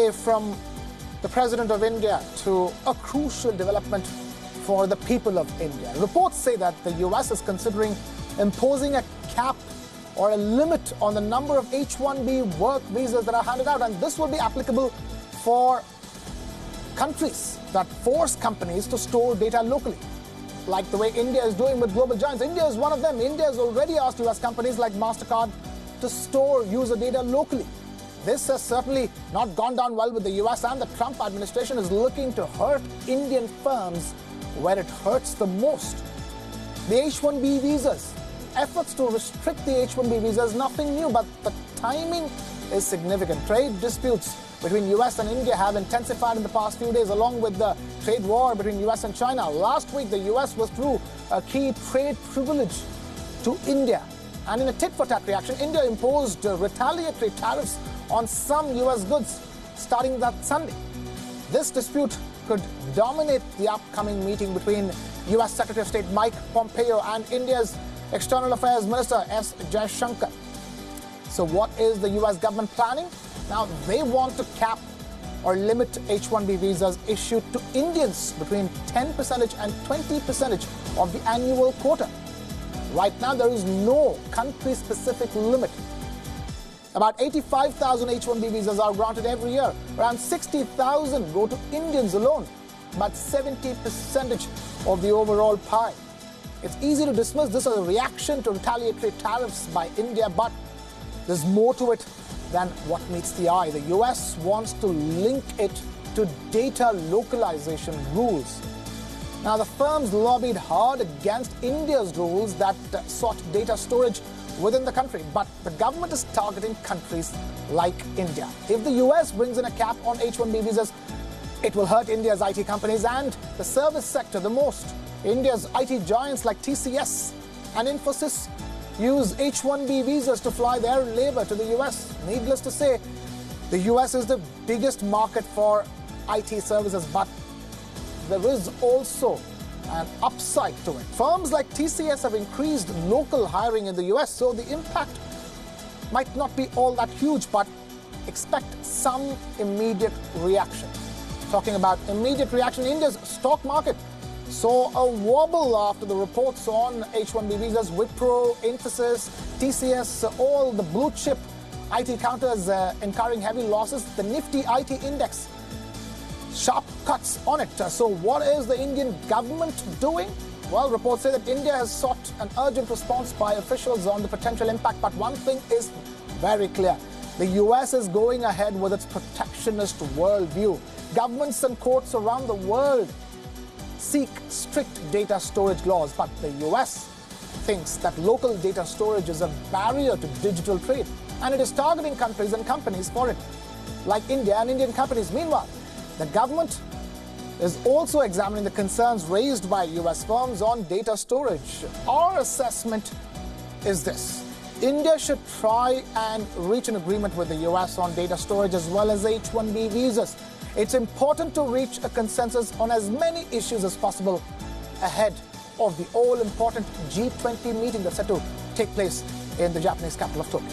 away from the President of India to a crucial development for the people of India. Reports say that the US is considering imposing a cap or a limit on the number of H-1B work visas that are handed out, and this will be applicable for countries that force companies to store data locally, like the way India is doing with global giants. India is one of them. India has already asked US companies like MasterCard to store user data locally. This has certainly not gone down well with the US, and the Trump administration is looking to hurt Indian firms where it hurts the most. The H-1B visas. Efforts to restrict the H-1B visa is nothing new, but the timing is significant. Trade disputes between US and India have intensified in the past few days, along with the trade war between US and China. Last week, the US withdrew a key trade privilege to India. And in a tit-for-tat reaction, India imposed retaliatory tariffs on some US goods starting that Sunday. This dispute could dominate the upcoming meeting between US Secretary of State Mike Pompeo and India's External Affairs Minister S. Jaishankar. So what is the US government planning? Now, they want to cap or limit H-1B visas issued to Indians between 10% and 20% of the annual quota. Right now, there is no country-specific limit. About 85,000 H-1B visas are granted every year. Around 60,000 go to Indians alone, about 70% of the overall pie. It's easy to dismiss this as a reaction to retaliatory tariffs by India, but there's more to it than what meets the eye. The US wants to link it to data localization rules. Now, the firms lobbied hard against India's rules that sought data storage within the country, but the government is targeting countries like India. If the US brings in a cap on H-1B visas, it will hurt India's IT companies and the service sector the most. India's IT giants like TCS and Infosys use H-1B visas to fly their labor to the US. Needless to say, the US is the biggest market for IT services, but there is also an upside to it. Firms like TCS have increased local hiring in the US, so the impact might not be all that huge, but expect some immediate reaction. Talking about immediate reaction, India's stock market saw a wobble after the reports on H-1B visas. Wipro, Infosys, TCS, all the blue chip IT counters incurring heavy losses. The Nifty IT index, sharp cuts on it. So what is the Indian government doing? Well, reports say that India has sought an urgent response by officials on the potential impact, but one thing is very clear. The US is going ahead with its protectionist worldview. Governments and courts around the world seek strict data storage laws, but the US thinks that local data storage is a barrier to digital trade, and it is targeting countries and companies for it, like India and Indian companies. Meanwhile, the government is also examining the concerns raised by US firms on data storage. Our assessment is this: India should try and reach an agreement with the US on data storage as well as H-1B visas. It's important to reach a consensus on as many issues as possible ahead of the all-important G20 meeting that's set to take place in the Japanese capital of Tokyo.